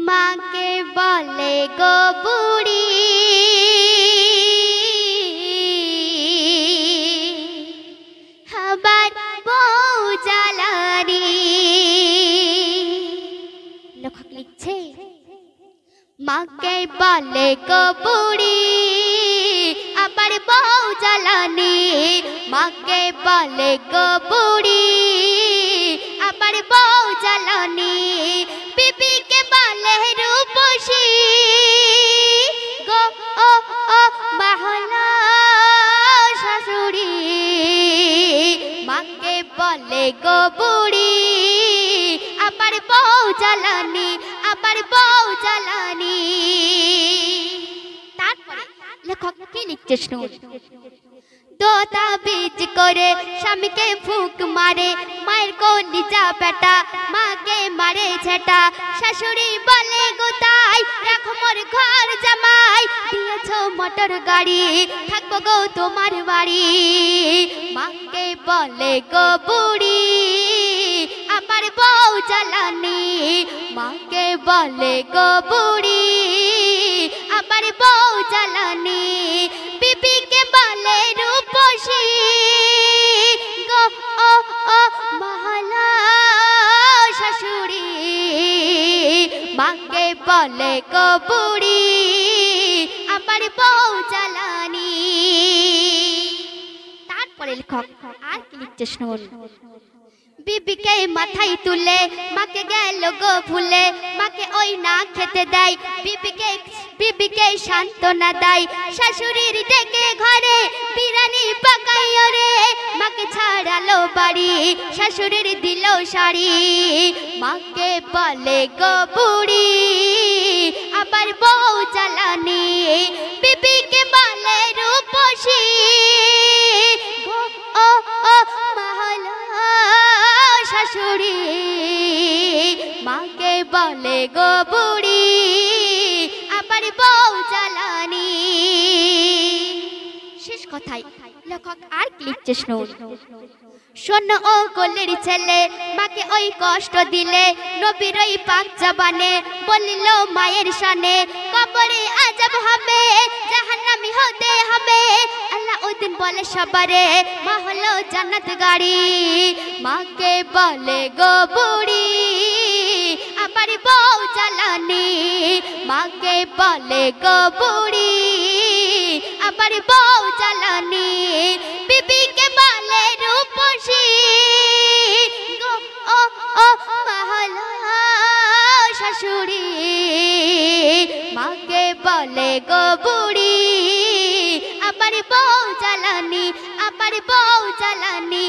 মাকে বলে গো বুড়ি আবার বউ জ্বালানি। লেখক লিখছে মাকে বলে গো বুড়ি আবার বউ জ্বালানি। মাকে বলে গো বুড়ি আবার বউ জ্বালানি। বিবিকে বলে রূপসী গো ও ও বাহলা শাশুড়ি। মাকে বলে গো বুড়ি আবার বউ জ্বালানি আবার বউ জ্বালানি। তারপরে লেখক কি লিখছে শুনুন। দোতা বীজ করে স্বামীকে ফুক মারে মায়ের কলিজা বেটা মাকে মারে ঝেটা। শাশুড়ি বলে গোতাই রাখো মোর ঘর জামাই দিয়েছো মোটর গাড়ি থাকবো গো তোমার বাড়ি। মাকে বলে গো বুড়ি আবার বউ জ্বালানি। মাকে বলে গো বুড়ি আবার বউ জ্বালানি। বিবিকে বলে রূপসী গো ও ও মহলা শাশুড়ি। মাকে বলে গো বুড়ি আবার বউ জ্বালানি। তারপরে লেখক আর কি লিখছে শুনুন। বিবিকে মাথায় তুলে মাকে গেল গো ভুলে মাকে ওই না খেতে দেয় বিবিকে সান্ত্বনা দেয়। শাশুড়ির ডেকে ঘরে বিরানি পাকাইও রে মাকে ছাড়ালো বাড়ি শাশুড়ির দিল শাড়ি। মাকে বলে গো বুড়ি আবার বউ জ্বালানি। বিবিকে বলে রূপসী গো ও ও মহলা শাশুড়ি। মাকে বলে গো বুড়ি আবার বউ জ্বালানি। শেষ কথাই লেখক আর কি লিখছে শুনুন। শোন ও গোলের ছেলে মাকে ওই কষ্ট দিলে নবীর ওই পাক জবানে বলিল মায়ের শানে কবরে আজব হবে জাহান্নামী হতে হবে। আল্লাউদ্দিন বলে সবারে মা হলো জান্নাত গাড়ি। মাকে বলে গো বুড়ি আবার বউ জ্বালানি। মাকে বলে গো বুড়ি আবার বউ জ্বালানি। বিবিকে বলে রূপসী গো ও ও মহলা শাশুড়ি। মাকে বলে গো বুড়ি আবার বউ জ্বালানি আবার বউ জ্বালানি।